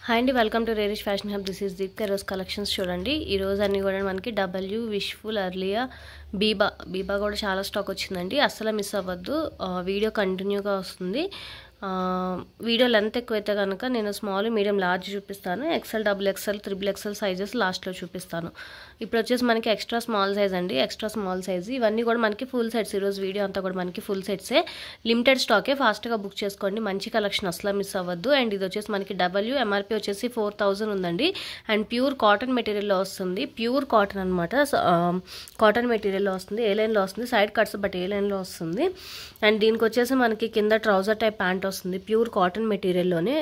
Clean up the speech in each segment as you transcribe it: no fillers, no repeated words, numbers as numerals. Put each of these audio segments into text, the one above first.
Hi అండి, welcome to Rarish fashion hub. This is Deepika. రోజు collections చూడండి. ఈ రోజు అన్నీ కూడా మనకి డబ్ల్యూ, విష్ఫుల్, అర్లియా, బీబా కూడా చాలా స్టాక్ వచ్చిందండి. అస్సలు మిస్ అవ్వద్దు, వీడియో కంటిన్యూగా వస్తుంది. వీడియో లెంత్ ఎక్కువైతే కనుక నేను స్మాల్, మీడియం, లార్జ్ చూపిస్తాను. XL, double XL, triple XL sizes లాస్ట్లో చూపిస్తాను. ఇప్పుడు వచ్చేసి మనకి ఎక్స్ట్రా స్మాల్ సైజ్ అండి, ఎక్స్ట్రా స్మాల్ సైజ్. ఇవన్నీ కూడా మనకి ఫుల్ సెట్స్. ఈరోజు వీడియో అంతా కూడా మనకి ఫుల్ సెట్సే, లిమిటెడ్ స్టాకే. ఫాస్ట్గా బుక్ చేసుకోండి, మంచి కలెక్షన్, అసలు మిస్ అవ్వద్దు. అండ్ ఇది వచ్చేసి మనకి డబ్ల్యూ, ఎంఆర్పీ వచ్చేసి 4000 ఉందండి. అండ్ ప్యూర్ కాటన్ మెటీరియల్లో వస్తుంది, ప్యూర్ కాటన్ అనమాట. కాటన్ మెటీరియల్లో వస్తుంది, ఏ లైన్లో వస్తుంది, సైడ్ కట్స్ బట్ ఏ లైన్లో వస్తుంది. అండ్ దీనికి వచ్చేసి మనకి కింద ట్రౌజర్ టైప్ ప్యాంట్ వస్తుంది, ప్యూర్ కాటన్ మెటీరియల్లోనే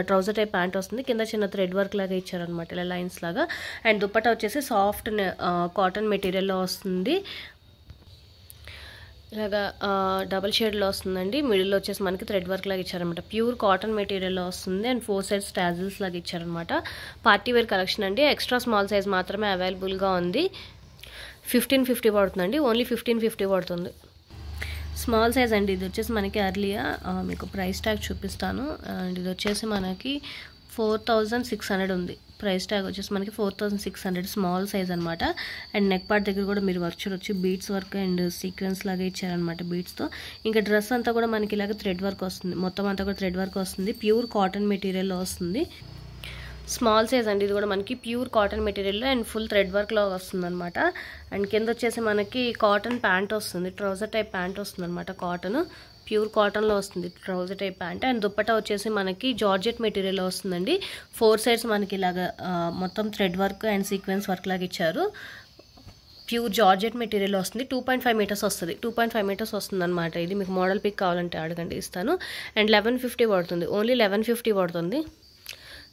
ట్రౌజర్ టైప్ ప్యాంట్ వస్తుంది. కింద చిన్న థ్రెడ్ వర్క్ లాగా ఇచ్చారనమాట, ఇలా లైన్స్ లాగా. అండ్ దుపట్టా వచ్చేసి సాఫ్ట్ కాటన్ మెటీరియల్లో వస్తుంది, ఇలాగా డబల్ షేడ్లో వస్తుందండి. మిడిల్లో వచ్చేసి మనకి థ్రెడ్ వర్క్ లాగా ఇచ్చారనమాట, ప్యూర్ కాటన్ మెటీరియల్లో వస్తుంది. అండ్ 4 సైడ్స్ టాజిల్స్ లాగా ఇచ్చారనమాట. పార్టీ వేర్ కలెక్షన్ అండి. ఎక్స్ట్రా స్మాల్ సైజ్ మాత్రమే అవైలబుల్గా ఉంది. 1550 పడుతుందండి, ఓన్లీ 1550 పడుతుంది. స్మాల్ సైజ్ అండి. ఇది వచ్చేసి మనకి అర్లియా, మీకు ప్రైస్ ట్యాగ్ చూపిస్తాను. అండ్ ఇది వచ్చేసి మనకి 4600 ఉంది. ప్రైస్ ట్యాగ్ వచ్చేసి మనకి 4600, స్మాల్ సైజ్ అనమాట. అండ్ నెక్ పార్ట్ దగ్గర కూడా మీరు వర్క్ చూడొచ్చు, బీడ్స్ వర్క్ అండ్ సీక్వెన్స్ లాగా ఇచ్చారనమాట బీడ్స్తో. ఇంకా డ్రెస్ అంతా కూడా మనకి ఇలాగ థ్రెడ్ వర్క్ వస్తుంది, మొత్తం అంతా కూడా థ్రెడ్ వర్క్ వస్తుంది. ప్యూర్ కాటన్ మెటీరియల్లో వస్తుంది, స్మాల్ సైజ్ అండి. ఇది కూడా మనకి ప్యూర్ కాటన్ మెటీరియల్లో అండ్ ఫుల్ థ్రెడ్ వర్క్లో వస్తుంది అనమాట. అండ్ కింద వచ్చేసి మనకి కాటన్ ప్యాంట్ వస్తుంది, ట్రౌజర్ టైప్ ప్యాంట్ వస్తుంది అనమాట. కాటన్, ప్యూర్ కాటన్లో వస్తుంది trouser type pant. And dupatta వచ్చేసి మనకి జార్జెట్ మెటీరియల్లో వస్తుందండి. 4 సైడ్స్ మనకి ఇలాగా మొత్తం thread work and sequence work లాగా ఇచ్చారు. ప్యూర్ జార్జెట్ మెటీరియల్ వస్తుంది. 2.5 మీటర్స్ వస్తుంది, 2.5 మీటర్స్ వస్తుంది అనమాట. ఇది మీకు మోడల్ పిక్ కావాలంటే అడగండి, ఇస్తాను. అండ్ 1150 పడుతుంది, ఓన్లీ 1150 పడుతుంది.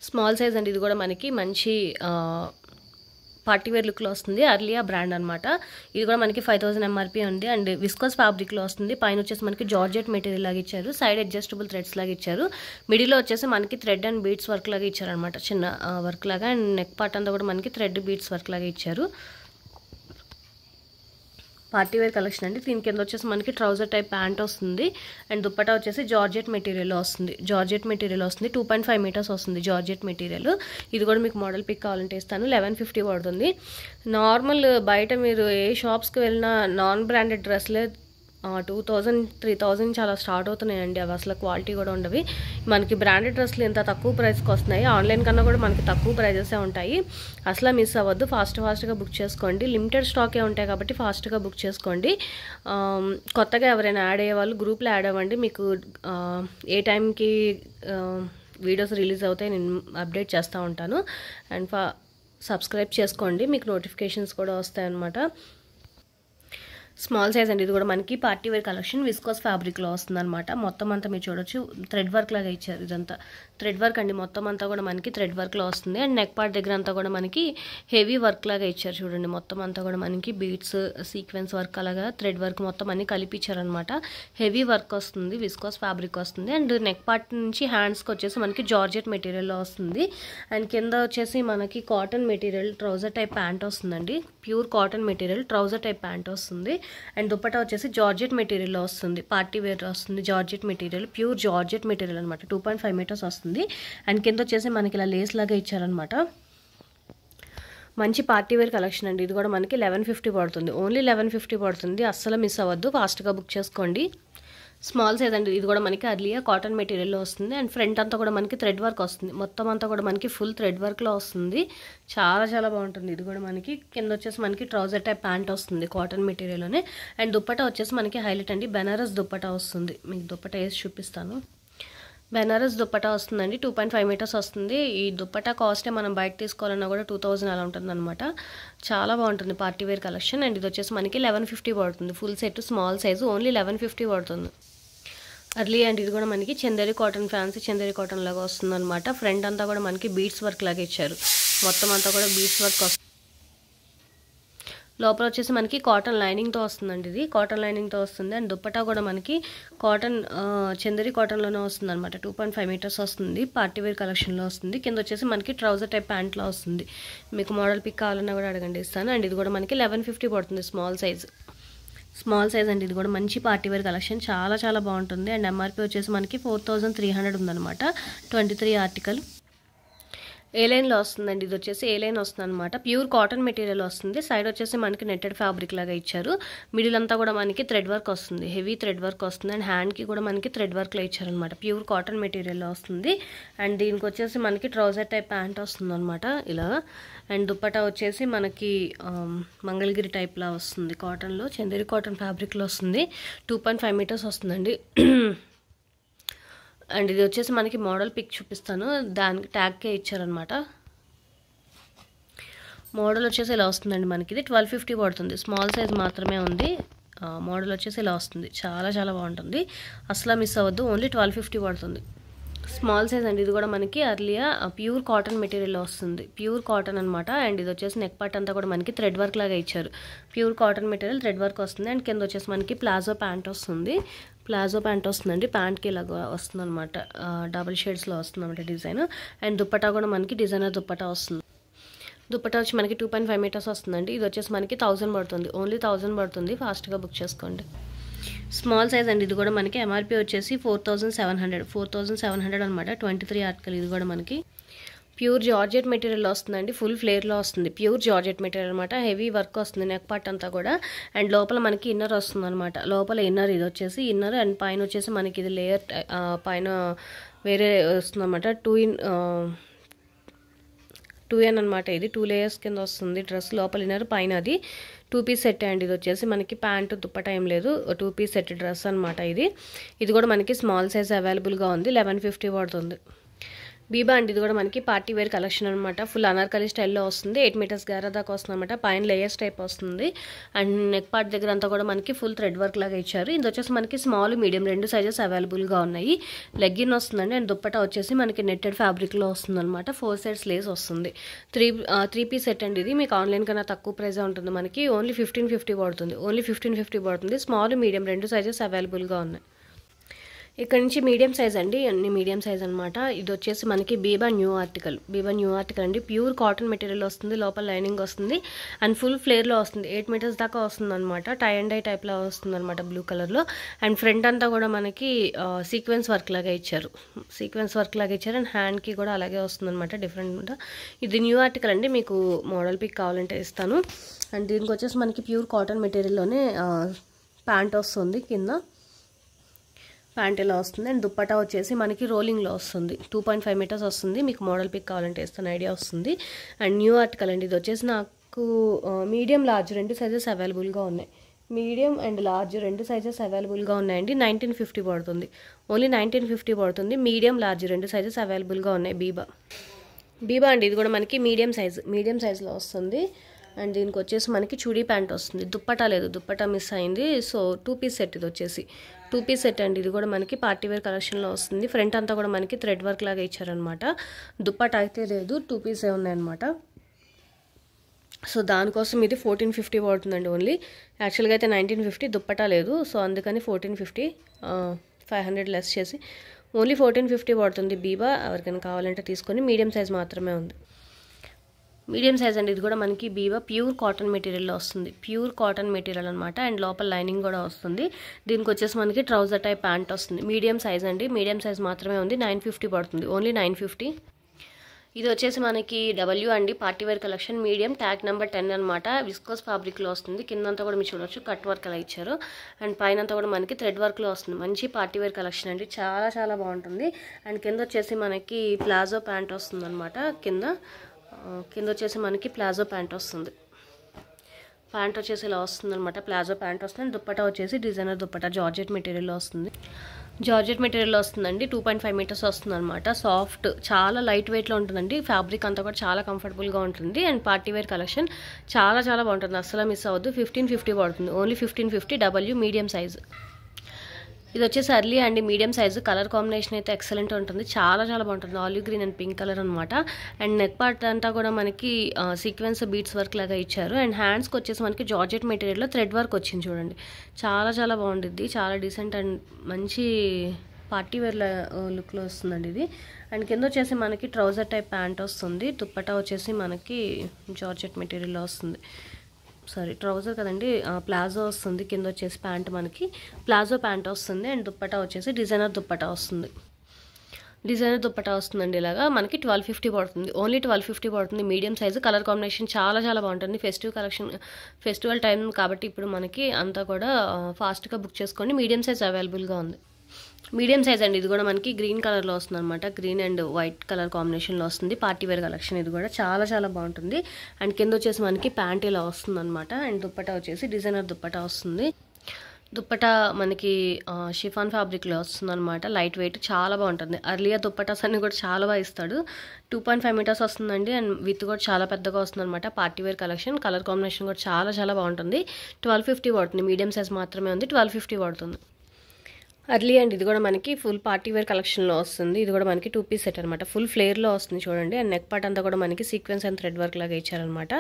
స్మాల్ సైజ్ అండి. ఇది కూడా మనకి మంచి పార్టీ వేర్ లుక్లో వస్తుంది, అర్లియా బ్రాండ్ అనమాట. ఇది కూడా మనకి 5000 ఎంఆర్పీ ఉంది. అండ్ విస్కోస్ ఫ్యాబ్రిక్లో వస్తుంది. పైన వచ్చేసి మనకి జార్జెట్ మెటీరియల్ లాగా ఇచ్చారు, సైడ్ అడ్జస్టబుల్ థ్రెడ్స్ లాగా ఇచ్చారు. మిడిల్లో వచ్చేసి మనకి థ్రెడ్ అండ్ బీడ్స్ వర్క్ లాగా ఇచ్చారనమాట, చిన్న వర్క్ లాగా. అండ్ నెక్ పార్ట్ అంతా కూడా మనకి థ్రెడ్ బీడ్స్ వర్క్ లాగా ఇచ్చారు. పార్టీ వేర్ కలెక్షన్ అండి. దీని కింద వచ్చేసి మనకి ట్రౌజర్ టైప్ ప్యాంట్ వస్తుంది. అండ్ దుపట్టా వచ్చేసి జార్జెట్ మెటీరియల్ వస్తుంది, జార్జెట్ మెటీరియల్ వస్తుంది. 2.5 మీటర్స్ వస్తుంది జార్జెట్ మెటీరియల్. ఇది కూడా మీకు మోడల్ పిక్ కావాలంటే ఇస్తాను. 1150 పడుతుంది. నార్మల్ బయట మీరు ఏ షాప్స్కి వెళ్ళినా నాన్ బ్రాండెడ్ డ్రెస్లే 2000, 3000 చాలా స్టార్ట్ అవుతున్నాయండి. అవి అసలు క్వాలిటీ కూడా ఉండవి. మనకి బ్రాండెడ్ డ్రెస్లు ఇంత తక్కువ ప్రైస్కి వస్తున్నాయి. ఆన్లైన్ కన్నా కూడా మనకి తక్కువ ప్రైజెసే ఉంటాయి. అసలు మిస్ అవ్వద్దు, ఫాస్ట్గా బుక్ చేసుకోండి. లిమిటెడ్ స్టాకే ఉంటాయి కాబట్టి ఫాస్ట్గా బుక్ చేసుకోండి. కొత్తగా ఎవరైనా యాడ్ అయ్యే వాళ్ళు గ్రూప్లో యాడ్ అవ్వండి. మీకు ఏ టైంకి వీడియోస్ రిలీజ్ అవుతాయి నేను అప్డేట్ చేస్తూ ఉంటాను. అండ్ సబ్స్క్రైబ్ చేసుకోండి, మీకు నోటిఫికేషన్స్ కూడా వస్తాయన్నమాట. స్మాల్ సైజ్ అండి. ఇది కూడా మనకి పార్టీ వేర్ కలెక్షన్, విస్కోస్ ఫ్యాబ్రిక్లో వస్తుంది అనమాట. మొత్తం అంతా మీరు చూడొచ్చు, థ్రెడ్ వర్క్ లాగా ఇచ్చారు. ఇదంతా థ్రెడ్ వర్క్ అండి, మొత్తం అంతా కూడా మనకి థ్రెడ్ వర్క్లో వస్తుంది. అండ్ నెక్ పార్ట్ దగ్గర అంతా కూడా మనకి హెవీ వర్క్ లాగా ఇచ్చారు చూడండి. మొత్తం అంతా కూడా మనకి బీడ్స్, సీక్వెన్స్ వర్క్, అలాగా థ్రెడ్ వర్క్ మొత్తం అన్ని కలిపిచ్చారనమాట. హెవీ వర్క్ వస్తుంది, విస్కోస్ ఫ్యాబ్రిక్ వస్తుంది. అండ్ నెక్ పార్ట్ నుంచి హ్యాండ్స్కి వచ్చేసి మనకి జార్జెట్ మెటీరియల్లో వస్తుంది. అండ్ కింద వచ్చేసి మనకి cotton material trouser type pant వస్తుందండి, pure cotton material trouser type pant వస్తుంది. అండ్ దుపట్టా వచ్చేసి జార్జెట్ మెటీరియల్లో వస్తుంది, పార్టీ వేర్ వస్తుంది. Georgette material, pure georgette material అనమాట. 2.5 మీటర్స్ వస్తుంది. అండ్ కింద వచ్చేసి మనకి ఇలా లేస్ లాగా ఇచ్చారనమాట. మంచి పార్టీ వేర్ కలెక్షన్ అండి. ఇది కూడా మనకి 1150 పడుతుంది, ఓన్లీ 1150 పడుతుంది. అస్సలు మిస్ అవ్వద్దు, ఫాస్ట్గా బుక్ చేసుకోండి. స్మాల్ సైజ్ అండి. ఇది కూడా మనకి అర్లియా కాటన్ మెటీరియల్లో వస్తుంది. అండ్ ఫ్రంట్ అంతా కూడా మనకి థ్రెడ్ వర్క్ వస్తుంది, మొత్తం అంతా కూడా మనకి ఫుల్ థ్రెడ్ వర్క్లో వస్తుంది. చాలా బాగుంటుంది. ఇది కూడా మనకి కింద వచ్చేసి మనకి ట్రౌజర్ టైప్ ప్యాంట్ వస్తుంది కాటన్ మెటీరియల్లోనే. అండ్ దుపట్టా వచ్చేసి మనకి హైలైట్ అండి, బెనారస్ దుపట్టా వస్తుంది. మీకు దుపట్టా వేసి చూపిస్తాను. బెనారస్ దుపట్టా వస్తుందండి, 2.5 మీటర్స్ వస్తుంది. ఈ దుపట్టా కాస్టే మనం బయట తీసుకోవాలన్నా కూడా 2000 అలా ఉంటుంది అనమాట. చాలా బాగుంటుంది పార్టీ వేర్ కలెక్షన్. అండ్ ఇది వచ్చేసి మనకి 1150 పడుతుంది, full set small size, only 1150 పడుతుంది. అర్లీ అండ్ ఇది కూడా మనకి Chanderi cotton, fancy Chanderi cotton లాగా వస్తుంది అనమాట. ఫ్రంట్ అంతా కూడా మనకి బీడ్స్ వర్క్ లాగా ఇచ్చారు, మొత్తం అంతా కూడా బీడ్స్ వర్క్ వస్తుంది. లోపల వచ్చేసి మనకి కాటన్ లైనింగ్తో వస్తుందండి, ఇది కాటన్ లైనింగ్తో వస్తుంది. అండ్ దుపట్టా కూడా మనకి కాటన్ చందేరి కాటన్లోనే వస్తుంది అనమాట. 2.5 మీటర్స్ వస్తుంది, పార్టీ వేర్ కలెక్షన్లో వస్తుంది. కింద వచ్చేసి మనకి ట్రౌజర్ టైప్ ప్యాంట్లో వస్తుంది. మీకు మోడల్ పిక్ కావాలన్నా కూడా అడగండి, ఇస్తాను. అండ్ ఇది కూడా మనకి 1150 పడుతుంది, స్మాల్ సైజ్. స్మాల్ సైజ్ అండి. ఇది కూడా మంచి పార్టీ వేర్ కలెక్షన్, చాలా బాగుంటుంది. అండ్ ఎంఆర్పీ వచ్చేసి మనకి 4300 ఉందన్నమాట. 23 ఆర్టికల్. ఏ లైన్లో వస్తుందండి. ఇది వచ్చేసి ఏ లైన్ వస్తుంది అనమాట. ప్యూర్ కాటన్ మెటీరియల్ వస్తుంది. సైడ్ వచ్చేసి మనకి నెట్టెడ్ ఫ్యాబ్రిక్ లాగా ఇచ్చారు. మిడిల్ అంతా కూడా మనకి థ్రెడ్ వర్క్ వస్తుంది. హెవీ థ్రెడ్ వర్క్ వస్తుంది. అండ్ హ్యాండ్కి కూడా మనకి థ్రెడ్ వర్క్లో ఇచ్చారనమాట. ప్యూర్ కాటన్ మెటీరియల్లో వస్తుంది. అండ్ దీనికి వచ్చేసి మనకి ట్రౌజర్ టైప్ ప్యాంట్ వస్తుంది అనమాట ఇలా. అండ్ దుప్పటా వచ్చేసి మనకి మంగళగిరి టైప్లా వస్తుంది. కాటన్లో చందేరి కాటన్ ఫ్యాబ్రిక్లో వస్తుంది. 2.5 మీటర్స్ వస్తుందండి. అండ్ ఇది వచ్చేసి మనకి మోడల్ పిక్ చూపిస్తాను. దానికి ట్యాగ్కే ఇచ్చారనమాట. మోడల్ వచ్చేసి ఇలా వస్తుందండి మనకి. ఇది 1250 పడుతుంది. స్మాల్ సైజ్ మాత్రమే ఉంది. మోడల్ వచ్చేసి ఇలా వస్తుంది. చాలా చాలా బాగుంటుంది. అసలు మిస్ అవ్వద్దు. ఓన్లీ 1250 పడుతుంది. స్మాల్ సైజ్ అండి. ఇది కూడా మనకి అర్లియా ప్యూర్ కాటన్ మెటీరియల్లో వస్తుంది. ప్యూర్ కాటన్ అనమాట. అండ్ ఇది వచ్చేసి నెక్ పార్ట్ అంతా కూడా మనకి థ్రెడ్ వర్క్ లాగా ఇచ్చారు. Pure cotton material thread work వస్తుంది. అండ్ కింద వచ్చేసి మనకి ప్లాజో ప్యాంట్ వస్తుంది. ప్లాజో ప్యాంట్ వస్తుందండి. ప్యాంట్కి ఇలాగ వస్తుంది అనమాట. డబుల్ షేడ్స్లో వస్తుంది అనమాట డిజైన్. అండ్ దుప్పటా కూడా మనకి డిజైనర్ దుప్పటా వస్తుంది. దుప్పటా వచ్చి మనకి 2.5 మీటర్స్ వస్తుందండి. ఇది వచ్చేసి మనకి 1000 పడుతుంది. ఓన్లీ 1000 పడుతుంది. ఫాస్ట్గా బుక్ చేసుకోండి. స్మాల్ సైజ్ అండి. ఇది కూడా మనకి ఎంఆర్పి వచ్చేసి 4700 అనమాట. 23 ఆర్టికల్. ఇది కూడా మనకి ప్యూర్ జార్జెట్ మెటీరియల్ వస్తుందండి. ఫుల్ ఫ్లేర్లో వస్తుంది. ప్యూర్ జార్జెట్ మెటీరియల్ అనమాట. హెవీ వర్క్ వస్తుంది నెక్ పార్ట్ అంతా కూడా. అండ్ లోపల మనకి ఇన్నర్ వస్తుంది అనమాట. లోపల ఇన్నర్ ఇది వచ్చేసి ఇన్నర్. అండ్ పైన వచ్చేసి మనకి ఇది లేయర్ పైన వేరే వస్తుంది అనమాట. 2N అనమాట. ఇది 2 లేయర్స్ కింద వస్తుంది డ్రెస్. లోపల ఇన్నర్ పైన అది 2 పీస్ సెట్ అండి. ఇది వచ్చేసి మనకి ప్యాంటు దుప్పటా ఏం లేదు. 2 పీస్ సెట్ డ్రెస్ అనమాట ఇది. ఇది కూడా మనకి స్మాల్ సైజ్ అవైలబుల్గా ఉంది. 1150 పడుతుంది. బీబా అండి. ఇది కూడా మనకి పార్టీ వేర్ కలెక్షన్ అనమాట. ఫుల్ అనార్కలి స్టైల్లో వస్తుంది. 8 మీటర్స్ గారా దాకా వస్తుంది అనమాట. పైన లేయర్స్ టైప్ వస్తుంది. అండ్ నెక్ పార్ట్ దగ్గర అంతా కూడా మనకి ఫుల్ థ్రెడ్ వర్క్ లాగా ఇచ్చారు. ఇది వచ్చేసి మనకి స్మాల్ మీడియం 2 సైజెస్ అవైలబుల్గా ఉన్నాయి. లెగ్గిన్ వస్తుందండి. అండ్ దుప్పటా వచ్చేసి మనకి నెట్టెడ్ ఫ్యాబ్రిక్లో వస్తుంది అనమాట. 4 సైడ్స్ లేస్ వస్తుంది. 3 పీస్ సెట్ అండి. ఇది మీకు ఆన్లైన్ కన్నా తక్కువ ప్రైజే ఉంటుంది మనకి. ఓన్లీ 1550 పడుతుంది. ఓన్లీ 1550 పడుతుంది. స్మాల్ మీడియం 2 సైజెస్ అవైలబుల్గా ఉన్నాయి. ఇక్కడ నుంచి మీడియం సైజ్ అండి. అన్ని మీడియం సైజ్ అనమాట. ఇది వచ్చేసి మనకి Biba new article. Biba new article అండి. ప్యూర్ కాటన్ మెటీరియల్ వస్తుంది. లోపల లైనింగ్ వస్తుంది. అండ్ ఫుల్ ఫ్లేర్లో వస్తుంది. 8 మీటర్స్ దాకా వస్తుంది అనమాట. టై అండ్ డై టైప్లో వస్తుంది అనమాట. బ్లూ కలర్లో. అండ్ ఫ్రంట్ అంతా కూడా మనకి సీక్వెన్స్ వర్క్ లాగా ఇచ్చారు. అండ్ హ్యాండ్కి కూడా అలాగే వస్తుంది అనమాట. డిఫరెంట్. ఇది న్యూ ఆర్టికల్ అండి. మీకు మోడల్ పిక్ కావాలంటే ఇస్తాను. అండ్ దీనికి వచ్చేసి మనకి ప్యూర్ కాటన్ మెటీరియల్లోనే ప్యాంట్ వస్తుంది. కింద ప్యాంట్ ఇలా వస్తుంది. అండ్ దుప్పటా వచ్చేసి మనకి రోలింగ్లో వస్తుంది. 2.5 మీటర్స్ వస్తుంది. మీకు మోడల్ పిక్ కావాలంటే ఇస్తాను. ఐడియా వస్తుంది. అండ్ న్యూ ఆర్టికల్ అండి. ఇది వచ్చేసి నాకు మీడియం లార్జ్ 2 సైజెస్ అవైలబుల్గా ఉన్నాయి. మీడియం అండ్ లార్జ్ 2 సైజెస్ అవైలబుల్గా ఉన్నాయండి. 1950 పడుతుంది. ఓన్లీ 1950 పడుతుంది. మీడియం లార్జ్ 2 సైజెస్ అవైలబుల్గా ఉన్నాయి. బీబా అండి. ఇది కూడా మనకి మీడియం సైజ్లో వస్తుంది. అండ్ దీనికి వచ్చేసి మనకి చూడీ ప్యాంట్ వస్తుంది. దుప్పటా లేదు. దుప్పటా మిస్ అయింది. So 2 piece set. ఇది వచ్చేసి 2 పీస్ సెట్ అండి. ఇది కూడా మనకి పార్టీ వేర్ కలెక్షన్లో వస్తుంది. ఫ్రంట్ అంతా కూడా మనకి థ్రెడ్ వర్క్ లాగా ఇచ్చారనమాట. దుప్పటా అయితే లేదు. 2 పీసే ఉన్నాయన్నమాట. సో దానికోసం ఇది 1450 పడుతుందండి. ఓన్లీ యాక్చువల్గా అయితే 1950. దుప్పటా లేదు. సో అందుకని 1450 500 లెస్ చేసి ఓన్లీ 1450 పడుతుంది. బీబా ఎవరికైనా కావాలంటే తీసుకొని. మీడియం సైజ్ మాత్రమే ఉంది. మీడియం సైజ్ అండి. ఇది కూడా మనకి బీబా ప్యూర్ కాటన్ మెటీరియల్లో వస్తుంది. ప్యూర్ కాటన్ మెటీరియల్ అనమాట. అండ్ లోపల లైనింగ్ కూడా వస్తుంది. దీనికి వచ్చేసి మనకి ట్రౌజర్ టైప్ ప్యాంట్ వస్తుంది. మీడియం సైజ్ అండి. మీడియం సైజ్ మాత్రమే ఉంది. 950 పడుతుంది. ఓన్లీ 950. ఇది వచ్చేసి మనకి డబ్ల్యూ అండి. Party wear collection medium. Tag number 10 అనమాట. విస్కోస్ ఫ్యాబ్రిక్లో వస్తుంది. కిందంతా కూడా మీరు చూడవచ్చు కట్ వర్క్ అలా ఇచ్చారు. అండ్ పైన అంతా కూడా మనకి థ్రెడ్ వర్క్లో వస్తుంది. మంచి పార్టీ వేర్ కలెక్షన్ అండి. చాలా చాలా బాగుంటుంది. అండ్ కింద వచ్చేసి మనకి ప్లాజో ప్యాంట్ వస్తుంది అనమాట. కింద వచ్చేసి మనకి ప్లాజో ప్యాంట్ వస్తుంది. ప్యాంట్ వచ్చేసి ఇలా వస్తుంది అనమాట. ప్లాజో ప్యాంట్ వస్తుంది. దుప్పటా వచ్చేసి డిజైనర్ దుప్పటా జార్జెట్ మెటీరియల్లో వస్తుంది. వస్తుందండి. 2.5 మీటర్స్ వస్తుంది అనమాట. సాఫ్ట్, చాలా లైట్ వెయిట్లో ఉంటుందండి. ఫ్యాబ్రిక్ అంతా కూడా చాలా కంఫర్టబుల్గా ఉంటుంది. అండ్ పార్టీ వేర్ కలెక్షన్ చాలా చాలా బాగుంటుంది. అస్సలు మిస్ అవ్వద్దు. 1550 పడుతుంది. ఓన్లీ 1550. W medium size. ఇది వచ్చేసి అర్లీ అండి. Medium size. కలర్ కాంబినేషన్ అయితే ఎక్సలెంట్ ఉంటుంది. చాలా చాలా బాగుంటుంది. Olive green and pink colour అనమాట. అండ్ నెక్ పార్ట్ అంతా కూడా మనకి సీక్వెన్స్ బీట్స్ వర్క్ లాగా ఇచ్చారు. అండ్ హ్యాండ్స్కి వచ్చేసి మనకి జార్జెట్ మెటీరియల్లో థ్రెడ్ వర్క్ వచ్చింది చూడండి. చాలా చాలా బాగుంటుంది. చాలా డీసెంట్ అండ్ మంచి పార్టీ వేర్ లుక్లో వస్తుందండి ఇది. అండ్ కింద వచ్చేసి మనకి ట్రౌజర్ టైప్ ప్యాంట్ వస్తుంది. దుప్పటా వచ్చేసి మనకి జార్జెట్ మెటీరియల్లో వస్తుంది. ట్రౌజర్ కదండి. ప్లాజో వస్తుంది. కింద వచ్చేసి ప్యాంట్ మనకి ప్లాజో ప్యాంట్ వస్తుంది. అండ్ దుప్పటా వచ్చేసి డిజైనర్ దుప్పటా వస్తుంది. డిజైనర్ దుప్పటా వస్తుందండి. ఇలాగా మనకి 1250 పడుతుంది. ఓన్లీ 1250 పడుతుంది. మీడియం సైజు, కలర్ కాంబినేషన్ చాలా చాలా బాగుంటుంది. ఫెస్టివ్ కలెక్షన్, ఫెస్టివల్ టైం కాబట్టి ఇప్పుడు మనకి అంతా కూడా ఫాస్ట్గా బుక్ చేసుకోండి. మీడియం సైజ్ అవైలబుల్గా ఉంది. మీడియం సైజ్ అండి. ఇది కూడా మనకి గ్రీన్ కలర్లో వస్తుంది అనమాట. గ్రీన్ అండ్ వైట్ కలర్ కాంబినేషన్లో వస్తుంది. పార్టీ వేర్ కలెక్షన్ ఇది కూడా చాలా చాలా బాగుంటుంది. అండ్ కింద వచ్చేసి మనకి ప్యాంట్ ఇలా వస్తుంది అనమాట. అండ్ దుప్పటా వచ్చేసి డిజైనర్ దుప్పటా వస్తుంది. దుప్పటా మనకి షిఫాన్ ఫ్యాబ్రిక్లో వస్తుంది అనమాట. లైట్ వెయిట్ చాలా బాగుంటుంది. అర్లియర్ దుప్పటాస్ అన్ని కూడా చాలా బాగా ఇస్తాడు. 2.5 మీటర్స్ వస్తుందండి. అండ్ విత్ కూడా చాలా పెద్దగా వస్తుంది అనమాట. Party wear collection, colour combination కూడా చాలా చాలా బాగుంటుంది. 1250 పడుతుంది. మీడియం సైజ్ మాత్రమే ఉంది. 1250 పడుతుంది. అర్లీ అండ్ ఇది కూడా మనకి ఫుల్ పార్టీ వేర్ కలెక్షన్లో వస్తుంది. ఇది కూడా మనకి 2 పీస్ సెట్ అనమాట. ఫుల్ ఫ్లేర్లో వస్తుంది చూడండి. అండ్ నెక్ పార్ట్ అంతా కూడా మనకి సీక్వెన్స్ అండ్ థ్రెడ్ వర్క్ లాగా ఇచ్చారనమాట.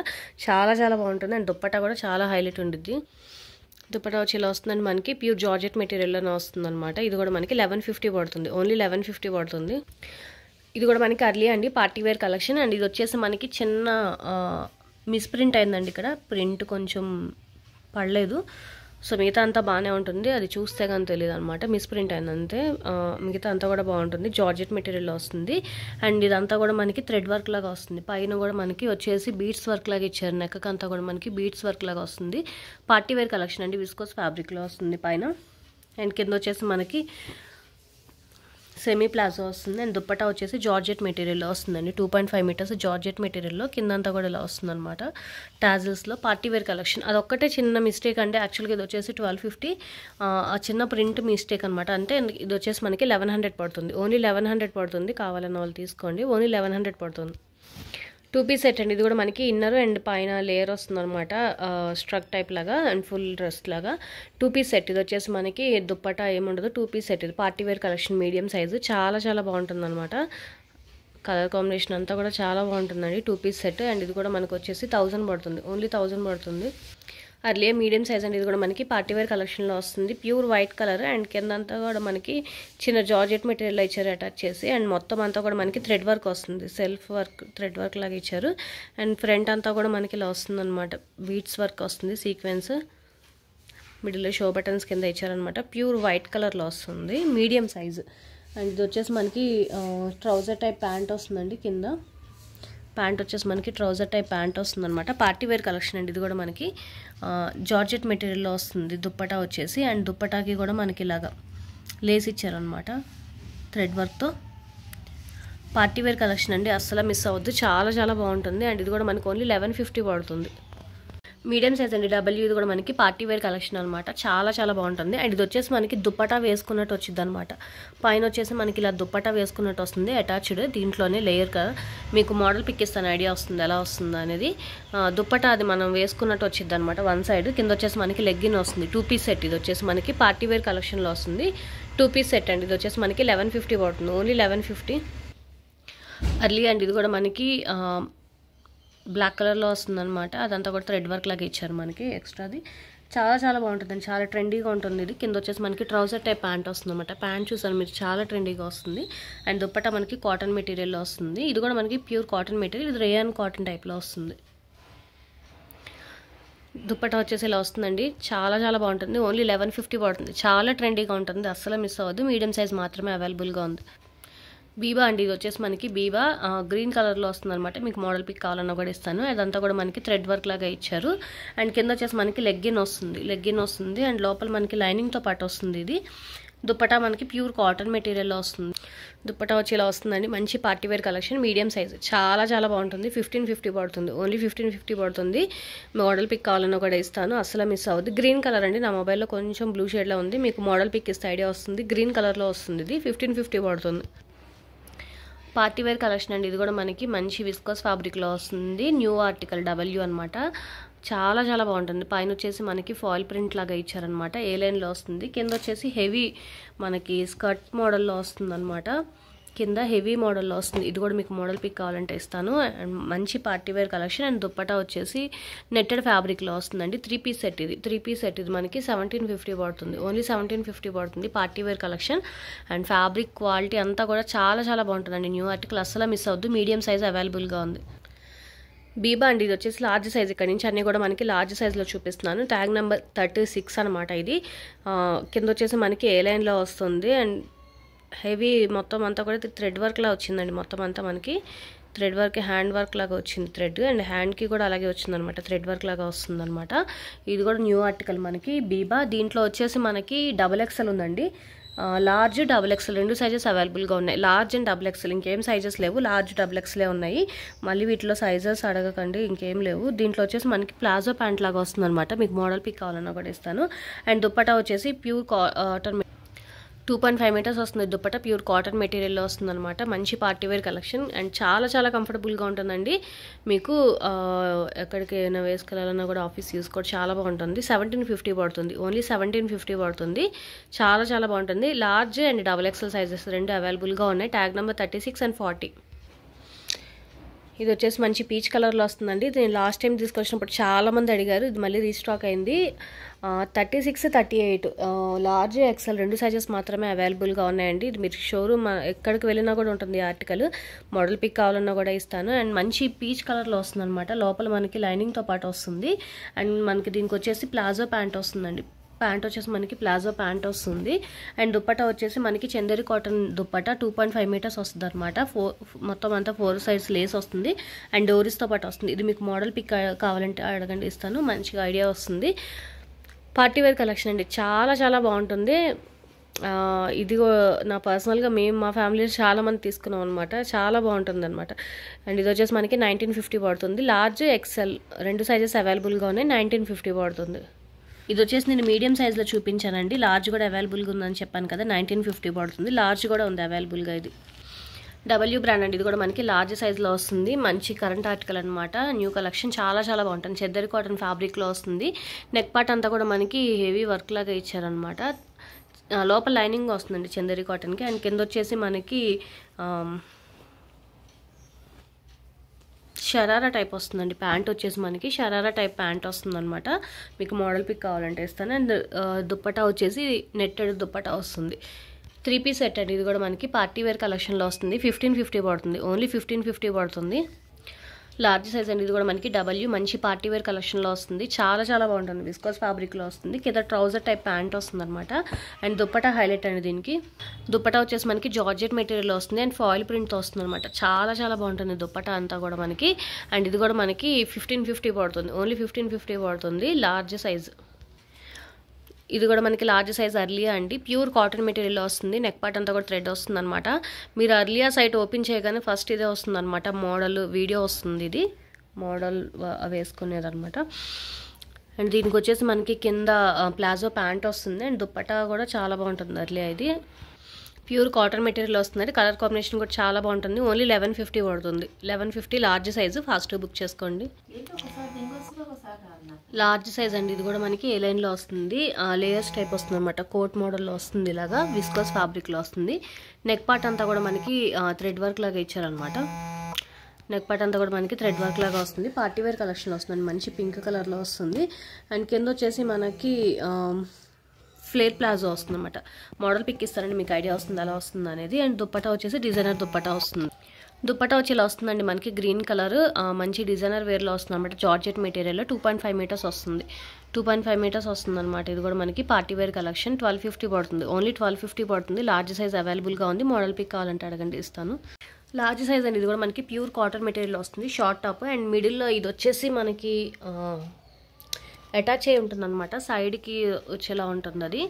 చాలా చాలా బాగుంటుంది. అండ్ దుప్పటా కూడా చాలా హైలైట్ ఉంటుంది. దుప్పటా వచ్చి ఇలా వస్తుందండి. మనకి ప్యూర్ జార్జెట్ మెటీరియల్లోనే వస్తుంది అనమాట. ఇది కూడా మనకి 1150 పడుతుంది. ఓన్లీ 1150 పడుతుంది. ఇది కూడా మనకి అర్లీ అండి, పార్టీ వేర్ కలెక్షన్. అండ్ ఇది వచ్చేసి మనకి చిన్న మిస్ప్రింట్ అయిందండి. ఇక్కడ ప్రింట్ కొంచెం పడలేదు. సో మిగతా అంతా బాగానే ఉంటుంది. అది చూస్తే కానీ తెలియదు అనమాట. మిస్ప్రింట్ అయిందంతే. మిగతా అంతా కూడా బాగుంటుంది. జార్జెట్ మెటీరియల్లో వస్తుంది. అండ్ ఇదంతా కూడా మనకి థ్రెడ్ వర్క్ లాగా వస్తుంది. పైన కూడా మనకి వచ్చేసి బీడ్స్ వర్క్ లాగా ఇచ్చారు. నెక్ అంతా కూడా మనకి బీడ్స్ వర్క్ లాగా వస్తుంది. పార్టీ వేర్ కలెక్షన్ అండి. విస్కోస్ ఫ్యాబ్రిక్లో వస్తుంది పైన. అండ్ కింద వచ్చేసి మనకి సెమీ ప్లాజో వస్తుంది. అండ్ దుప్పటా వచ్చేసి జార్జెట్ మెటీరియల్లో వస్తుందండి. 2.5 మీటర్స్ జార్జెట్ మెటీరియల్లో కిందంతా కూడా ఇలా వస్తుంది అనమాట. టాజిల్స్లో పార్టీ వేర్ కలెక్షన్. అదొక్కటే చిన్న మిస్టేక్ అంటే యాక్చువల్గా ఇది వచ్చేసి 1250. ఆ చిన్న ప్రింట్ మిస్టేక్ అనమాట. అంటే ఇది వచ్చేసి మనకి 1100 పడుతుంది. ఓన్లీ 1100 పడుతుంది. కావాలన్న వాళ్ళు తీసుకోండి. ఓన్లీ 1100 పడుతుంది. 2 పీస్ సెట్ అండి. ఇది కూడా మనకి ఇన్నర్ అండ్ పైన లేయర్ వస్తుంది అనమాట. స్ట్రక్ టైప్ లాగా అండ్ ఫుల్ డ్రెస్ లాగా 2 పీస్ సెట్. ఇది వచ్చేసి మనకి దుప్పటా ఏముండదు. 2 పీస్ సెట్. ఇది party wear collection medium size. చాలా చాలా బాగుంటుంది అనమాట. కలర్ కాంబినేషన్ అంతా కూడా చాలా బాగుంటుందండి. 2 పీస్ సెట్. అండ్ ఇది కూడా మనకు వచ్చేసి 1000 పడుతుంది. ఓన్లీ 1000 పడుతుంది. అర్లే మీడియం సైజ్ అండి. ఇది కూడా మనకి పార్టీ వేర్ కలెక్షన్లో వస్తుంది. Pure white colour. అండ్ కింద అంతా కూడా మనకి చిన్న జార్జెట్ మెటీరియల్ ఇచ్చారు అటాచ్ చేసి. అండ్ మొత్తం అంతా కూడా మనకి థ్రెడ్ వర్క్ వస్తుంది. సెల్ఫ్ వర్క్ థ్రెడ్ వర్క్ లాగా ఇచ్చారు. అండ్ ఫ్రంట్ అంతా కూడా మనకి ఇలా వస్తుంది అనమాట. బీడ్స్ వర్క్ వస్తుంది. సీక్వెన్స్ మిడిల్లో షో బటన్స్ కింద ఇచ్చారనమాట. ప్యూర్ వైట్ కలర్లో వస్తుంది. Medium size. అండ్ ఇది వచ్చేసి మనకి ట్రౌజర్ టైప్ ప్యాంట్ వస్తుందండి. కింద ప్యాంట్ వచ్చేసి మనకి ట్రౌజర్ టైప్ ప్యాంట్ వస్తుంది అనమాట. పార్టీ వేర్ కలెక్షన్ అండి. ఇది కూడా మనకి జార్జెట్ మెటీరియల్లో వస్తుంది. దుప్పటా వచ్చేసి. అండ్ దుప్పటాకి కూడా మనకి ఇలాగా లేస్ ఇచ్చారనమాట థ్రెడ్ వర్క్తో. పార్టీ వేర్ కలెక్షన్ అండి. అస్సలు మిస్ అవ్వద్దు. చాలా చాలా బాగుంటుంది. అండ్ ఇది కూడా మనకి ఓన్లీ 1150 పడుతుంది. మీడియం సైజ్ అండి. ఇది కూడా మనకి పార్టీ వేర్ కలెక్షన్ అనమాట. చాలా చాలా బాగుంటుంది. అండ్ ఇది వచ్చేసి మనకి దుప్పటా వేసుకున్నట్టు వచ్చింది అనమాట. పైన వచ్చేసి మనకి ఇలా దుప్పటా వేసుకున్నట్టు వస్తుంది అటాచ్డ్. దీంట్లోనే లేయర్ కదా. మీకు మోడల్ పిక్ ఇస్తాను, ఐడియా వస్తుంది ఎలా వస్తుందో అనేది. దుప్పటా అది మనం వేసుకున్నట్టు వచ్చింది అనమాట. One side. కింద వచ్చేసి మనకి లెగ్గిన్ వస్తుంది. 2 పీస్ సెట్. ఇది వచ్చేసి మనకి పార్టీ వేర్ కలెక్షన్లో వస్తుంది. 2 పీస్ సెట్ అండి. ఇది వచ్చేసి మనకి 1150 పడుతుంది. ఓన్లీ 1150. అర్లీ అండి. ఇది కూడా మనకి బ్లాక్ కలర్లో వస్తుంది అనమాట. అదంతా కూడా థ్రెడ్ వర్క్ లాగా ఇచ్చారు మనకి ఎక్స్ట్రాది. చాలా చాలా బాగుంటుందండి. చాలా ట్రెండీగా ఉంటుంది. ఇది కింద వచ్చేసి మనకి ట్రౌజర్ టైప్ ప్యాంట్ వస్తుంది అనమాట. ప్యాంట్ చూసాను మీరు, చాలా ట్రెండీగా వస్తుంది. అండ్ దుప్పటా మనకి కాటన్ మెటీరియల్లో వస్తుంది. ఇది కూడా మనకి ప్యూర్ కాటన్ మెటీరియల్. ఇది రేయాన్ కాటన్ టైప్లో వస్తుంది. దుప్పటా వచ్చేసి ఇలా వస్తుందండి. చాలా చాలా బాగుంటుంది. ఓన్లీ 1150 పడుతుంది. చాలా ట్రెండీగా ఉంటుంది. అస్సలు మిస్ అవ్వద్దు. మీడియం సైజ్ మాత్రమే అవైలబుల్గా ఉంది. బీబా అండి. ఇది వచ్చేసి మనకి బీబా గ్రీన్ కలర్లో వస్తుంది అనమాట. మీకు మోడల్ పిక్ కావాలన్నా కూడా ఇస్తాను. అదంతా కూడా మనకి థ్రెడ్ వర్క్ లాగా ఇచ్చారు. అండ్ కింద వచ్చేసి మనకి లెగ్గిన్ వస్తుంది. అండ్ లోపల మనకి లైనింగ్తో పాటు వస్తుంది. ఇది దుప్పటా మనకి ప్యూర్ కాటన్ మెటీరియల్లో వస్తుంది. దుప్పటా వచ్చి ఇలా వస్తుందండి. మంచి party wear collection. Medium size. చాలా చాలా బాగుంటుంది. 1550 పడుతుంది. ఓన్లీ 1550 పడుతుంది. మోడల్ పిక్ కావాలన్నా కూడా ఇస్తాను. అసలు మిస్ అవ్వద్దు. గ్రీన్ కలర్ అండి. నా మొబైల్లో కొంచెం బ్లూ షేడ్లో ఉంది. మీకు మోడల్ పిక్ ఇస్తే ఐడియా వస్తుంది. గ్రీన్ కలర్లో వస్తుంది. ఇది 1550 పడుతుంది. పార్టీ వేర్ కలెక్షన్ అండి. ఇది కూడా మనకి మంచి విస్కోస్ ఫ్యాబ్రిక్లో వస్తుంది. న్యూ ఆర్టికల్ W అనమాట. చాలా చాలా బాగుంటుంది. పైన వచ్చేసి మనకి ఫాయిల్ ప్రింట్ లాగా ఇచ్చారనమాట. ఏ లైన్లో వస్తుంది. కింద వచ్చేసి హెవీ మనకి స్కర్ట్ మోడల్లో వస్తుంది అనమాట. కింద హెవీ మోడల్లో వస్తుంది. ఇది కూడా మీకు మోడల్ పిక్ కావాలంటే ఇస్తాను. అండ్ మంచి party wear collection. And dupatta వచ్చేసి నెట్టెడ్ ఫ్యాబ్రిక్లో వస్తుందండి. 3 పీస్ సెట్. ఇది 3 పీస్ సెట్. ఇది మనకి 1750 పడుతుంది. ఓన్లీ 1750 పడుతుంది. Party wear collection. And fabric quality అంతా కూడా చాలా చాలా బాగుంటుందండి. న్యూ ఆర్టికల్ అస్సలు మిస్ అవ్వద్దు. మీడియం సైజ్ అవైలబుల్గా ఉంది. బీబా అండి. ఇది వచ్చేసి లార్జ్ సైజ్. ఇక్కడ నుంచి అన్నీ కూడా మనకి లార్జ్ సైజ్లో చూపిస్తున్నాను. ట్యాగ్ నెంబర్ 36 అనమాట. ఇది కింద వచ్చేసి మనకి ఏ లైన్లో వస్తుంది. అండ్ హెవీ మొత్తం అంతా కూడా థ్రెడ్ వర్క్లా వచ్చిందండి. మొత్తం అంతా మనకి థ్రెడ్ వర్క్, హ్యాండ్ వర్క్ లాగా వచ్చింది థ్రెడ్, అండ్ హ్యాండ్కి కూడా అలాగే వచ్చిందనమాట, థ్రెడ్ వర్క్ లాగా వస్తుందన్నమాట. ఇది కూడా న్యూ ఆర్టికల్ మనకి బీబా. దీంట్లో వచ్చేసి మనకి XXL ఉందండి, లార్జ్ XXL 2 సైజెస్ అవైలబుల్గా ఉన్నాయి. లార్జ్ అండ్ XXL, ఇంకేం సైజెస్ లేవు, లార్జ్ XXL ఉన్నాయి. మళ్ళీ వీటిలో సైజెస్ అడగకండి, ఇంకేం లేవు. దీంట్లో వచ్చేసి మనకి ప్లాజో ప్యాంట్ లాగా వస్తుంది అనమాట. మీకు మోడల్ పిక్ కావాలన్నా కూడా ఇస్తాను. అండ్ దుప్పటా వచ్చేసి ప్యూర్ కాటన్ 2.5 మీటర్స్ వస్తుంది దుప్పటా, ప్యూర్ కాటన్ మెటీరియల్లో వస్తుంది అనమాట. మంచి పార్టీ వేర్ కలెక్షన్ అండ్ చాలా చాలా కంఫర్టబుల్గా ఉంటుందండి. మీకు ఎక్కడికైనా వేసుకెళ్ళాలన్నా కూడా ఆఫీస్ యూస్ కూడా చాలా బాగుంటుంది. 1750 పడుతుంది, ఓన్లీ 1750 పడుతుంది. చాలా చాలా బాగుంటుంది. లార్జ్ అండ్ XXL సైజెస్ రెండు అవైలబుల్గా ఉన్నాయి. Tag number 36 and 40. ఇది వచ్చేసి మంచి పీచ్ కలర్లో వస్తుందండి. దీన్ని లాస్ట్ టైం తీసుకొచ్చినప్పుడు చాలామంది అడిగారు, ఇది మళ్ళీ రీస్టాక్ అయింది. 36, 38 లార్జ్ XL 2 సైజెస్ మాత్రమే అవైలబుల్గా ఉన్నాయండి. ఇది మీరు షోరూమ్ ఎక్కడికి వెళ్ళినా కూడా ఉంటుంది ఆర్టికల్. మోడల్ పిక్ కావాలన్నా కూడా ఇస్తాను. అండ్ మంచి పీచ్ కలర్లో వస్తుంది అనమాట. లోపల మనకి లైనింగ్తో పాటు వస్తుంది. అండ్ మనకి దీనికి వచ్చేసి ప్లాజో ప్యాంట్ వస్తుందండి. ప్యాంట్ వచ్చేసి మనకి ప్లాజో ప్యాంట్ వస్తుంది. అండ్ దుప్పటా వచ్చేసి మనకి చందేరి కాటన్ దుప్పటా 2.5 మీటర్స్ వస్తుంది అనమాట. మొత్తం అంతా 4 సైడ్స్ లేస్ వస్తుంది అండ్ డోరీస్తో పాటు వస్తుంది. ఇది మీకు మోడల్ పిక్ కావాలంటే అడగండి, ఇస్తాను. మంచిగా ఐడియా వస్తుంది. పార్టీ వేర్ కలెక్షన్ అండి, చాలా చాలా బాగుంటుంది. ఇది నా పర్సనల్గా మా ఫ్యామిలీలో చాలామంది తీసుకున్నాం అనమాట. చాలా బాగుంటుంది అనమాట. అండ్ ఇది వచ్చేసి మనకి 1950 పడుతుంది. లార్జ్ XL 2 సైజెస్ అవైలబుల్గా ఉన్నాయి. 1950 పడుతుంది. ఇది వచ్చేసి నేను మీడియం సైజ్లో చూపించానండి. లార్జ్ కూడా అవైలబుల్గా ఉందని చెప్పాను కదా, 1950 పడుతుంది. లార్జ్ కూడా ఉంది అవైలబుల్గా. ఇది W బ్రాండ్ అండి. ఇది కూడా మనకి లార్జ్ సైజ్లో వస్తుంది. మంచి కరెంట్ ఆర్టికల్ అనమాట. న్యూ కలెక్షన్, చాలా చాలా బాగుంటుంది. చందేరి కాటన్ ఫ్యాబ్రిక్లో వస్తుంది. నెక్ పార్ట్ అంతా కూడా మనకి హెవీ వర్క్ లాగా ఇచ్చారనమాట. లోపల లైనింగ్ వస్తుందండి చందేరి కాటన్కి. అండ్ కింద వచ్చేసి మనకి షరారా టైప్ వస్తుందండి. ప్యాంట్ వచ్చేసి మనకి షరారా టైప్ ప్యాంట్ వస్తుందన్నమాట. మీకు మోడల్ పిక్ కావాలంటే ఇస్తాను. అండ్ దుప్పటా వచ్చేసి నెట్టెడ్ దుప్పటా వస్తుంది. 3 పీస్ సెట్ అండి. ఇది కూడా మనకి పార్టీ వేర్ కలెక్షన్లో వస్తుంది. 1550 పడుతుంది, ఓన్లీ 1550 పడుతుంది. లార్జ్ సైజ్ అండి. ఇది కూడా మనకి W, మంచి పార్టీ వేర్ కలెక్షన్లో వస్తుంది. చాలా చాలా బాగుంటుంది. విస్కోస్ ఫ్యాబ్రిక్లో వస్తుంది. కింద ట్రౌజర్ టైప్ ప్యాంట్ వస్తుంది అనమాట. అండ్ దుప్పటా హైలైట్ అండి దీనికి. దుప్పటా వచ్చేసి మనకి జార్జెట్ మెటీరియల్ వస్తుంది అండ్ ఫాయిల్ ప్రింట్తో వస్తుంది అనమాట. చాలా చాలా బాగుంటుంది దుప్పటా అంతా కూడా మనకి. అండ్ ఇది కూడా మనకి 1550 పడుతుంది, ఓన్లీ 1550 పడుతుంది. Large size. ఇది కూడా మనకి లార్జ్ సైజ్ అర్లియా అండి. ప్యూర్ కాటన్ మెటీరియల్లో వస్తుంది. నెక్ పార్ట్ అంతా కూడా థ్రెడ్ వస్తుంది అనమాట. మీరు అర్లియా సైట్ ఓపెన్ చేయగానే ఫస్ట్ ఇదే వస్తుంది అనమాట. మోడల్ వీడియో వస్తుంది. ఇది మోడల్ వేసుకునేది అనమాట. అండ్ దీనికి వచ్చేసి మనకి కింద ప్లాజో ప్యాంట్ వస్తుంది. అండ్ దుప్పటా కూడా చాలా బాగుంటుంది అర్లియా. ఇది ప్యూర్ కాటన్ మెటీరియల్ వస్తుంది. కలర్ కాంబినేషన్ కూడా చాలా బాగుంటుంది. ఓన్లీ 1150 పడుతుంది. 1150 లార్జ్ సైజు. ఫాస్ట్ బుక్ చేసుకోండి. లార్జ్ సైజ్ అండి. ఇది కూడా మనకి ఏ లైన్లో వస్తుంది, లేయర్స్ టైప్ వస్తుంది అనమాట. కోట్ మోడల్లో వస్తుంది. ఇలాగా విస్కోస్ ఫ్యాబ్రిక్లో వస్తుంది. నెక్ పార్ట్ అంతా కూడా మనకి థ్రెడ్ వర్క్ లాగా ఇచ్చారనమాట. నెక్ పార్ట్ అంతా కూడా మనకి థ్రెడ్ వర్క్ లాగా వస్తుంది. పార్టీ వేర్ కలెక్షన్ వస్తుంది. మంచి పింక్ కలర్లో వస్తుంది. అండ్ కింద వచ్చేసి మనకి ఫ్లేర్ ప్లాజో వస్తుంది అనమాట. మోడల్ పిక్ ఇస్తారండి, మీకు ఐడియా వస్తుంది ఎలా వస్తుంది అనేది. అండ్ దుప్పటా వచ్చేసి డిజైనర్ దుప్పటా వస్తుంది. దుప్పటా వచ్చి ఇలా వస్తుందండి మనకి గ్రీన్ కలర్. మంచి డిజైనర్ వేర్లో వస్తుంది అనమాట. జార్జెట్ మెటీరియల్లో 2.5 మీటర్స్ వస్తుంది. 2.5 మీటర్స్ వస్తుంది అనమాట. ఇది కూడా మనకి పార్టీ వేర్ కలెక్షన్. 1250 పడుతుంది, ఓన్లీ 1250 పడుతుంది. లార్జ్ సైజ్ అవైలబుల్గా ఉంది. మోడల్ పిక్ కావాలంటే అడగండి, ఇస్తాను. లార్జ్ సైజ్ అండి. ఇది కూడా మనకి ప్యూర్ కాటన్ మెటీరియల్ వస్తుంది. షార్ట్ టాప్ అండ్ మిడిల్లో ఇది వచ్చేసి మనకి అటాచ్ అయి ఉంటుంది అనమాట. సైడ్కి వచ్చేలా ఉంటుంది. అది